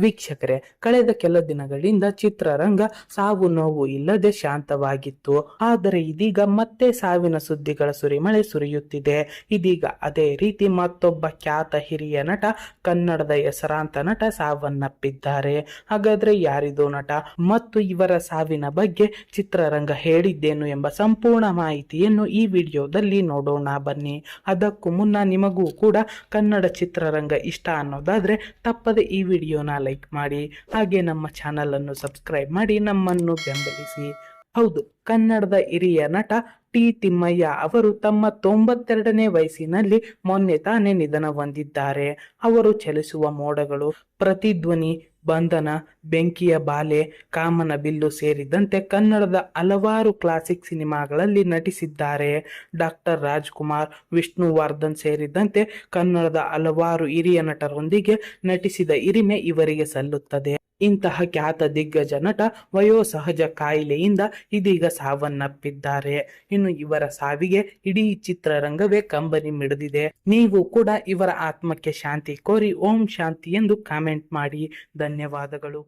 ವೀಕ್ಷಕರೇ, ಕಳೆದ ಕೆಲ ದಿನಗಳಿಂದ ಚಿತ್ರರಂಗ ಸಾವು ನೋವು ಇಲ್ಲದೆ ಶಾಂತವಾಗಿತ್ತು. ಆದರೆ ಇದೀಗ ಮತ್ತೆ ಸಾವಿನ ಸುದ್ದಿಗಳ ಸುರಿಮಳೆ ಸುರಿಯುತ್ತಿದೆ. ಇದೀಗ ಅದೇ ರೀತಿ ಮತ್ತೊಬ್ಬ ಖ್ಯಾತ ಹಿರಿಯ ನಟ, ಕನ್ನಡದ ಹೆಸರಾಂತ ನಟ ಸಾವನ್ನಪ್ಪಿದ್ದಾರೆ. ಹಾಗಾದ್ರೆ ಯಾರಿದು ನಟ ಮತ್ತು ಇವರ ಸಾವಿನ ಬಗ್ಗೆ ಚಿತ್ರರಂಗ ಹೇಳಿದ್ದೇನು ಎಂಬ ಸಂಪೂರ್ಣ ಮಾಹಿತಿಯನ್ನು ಈ ವಿಡಿಯೋದಲ್ಲಿ ನೋಡೋಣ ಬನ್ನಿ. ಅದಕ್ಕೂ ಮುನ್ನ ನಿಮಗೂ ಕೂಡ ಕನ್ನಡ ಚಿತ್ರರಂಗ ಇಷ್ಟ ಅನ್ನೋದಾದ್ರೆ ತಪ್ಪದೆ ಈ ವಿಡಿಯೋನ ಲೈಕ್ ಮಾಡಿ, ಹಾಗೆ ನಮ್ಮ ಚಾನಲ್ ಅನ್ನು ಸಬ್ಸ್ಕ್ರೈಬ್ ಮಾಡಿ ನಮ್ಮನ್ನು ಬೆಂಬಲಿಸಿ. ಹೌದು, ಕನ್ನಡದ ಹಿರಿಯ ನಟ ಟಿ ತಿಮ್ಮಯ್ಯ ಅವರು ತಮ್ಮ 92ನೇ ವಯಸ್ಸಿನಲ್ಲಿ ಮೊನ್ನೆ ತಾನೇ ನಿಧನ ಹೊಂದಿದ್ದಾರೆ. ಅವರು ಚಲಿಸುವ ಮೋಡಗಳು, ಪ್ರತಿಧ್ವನಿ, ಬಂಧನ, ಬೆಂಕಿಯ ಬಾಲೆ, ಕಾಮನ ಬಿಲ್ಲು ಸೇರಿದಂತೆ ಕನ್ನಡದ ಹಲವಾರು ಕ್ಲಾಸಿಕ್ ಸಿನಿಮಾಗಳಲ್ಲಿ ನಟಿಸಿದ್ದಾರೆ. ಡಾಕ್ಟರ್ ರಾಜ್ಕುಮಾರ್, ವಿಷ್ಣುವರ್ಧನ್ ಸೇರಿದಂತೆ ಕನ್ನಡದ ಹಲವಾರು ಹಿರಿಯ ನಟರೊಂದಿಗೆ ನಟಿಸಿದ ಹಿರಿಮೆ ಇವರಿಗೆ ಸಲ್ಲುತ್ತದೆ. ಇಂತಹ ಖ್ಯಾತ ದಿಗ್ಗಜ ನಟ ವಯೋಸಹಜ ಕಾಯಿಲೆಯಿಂದ ಇದೀಗ ಸಾವನ್ನಪ್ಪಿದ್ದಾರೆ. ಇನ್ನು ಇವರ ಸಾವಿಗೆ ಇಡೀ ಚಿತ್ರರಂಗವೇ ಕಂಬನಿ ಮಿಡಿದಿದೆ. ನೀವು ಕೂಡ ಇವರ ಆತ್ಮಕ್ಕೆ ಶಾಂತಿ ಕೋರಿ ಓಂ ಶಾಂತಿ ಎಂದು ಕಾಮೆಂಟ್ ಮಾಡಿ. ಧನ್ಯವಾದಗಳು.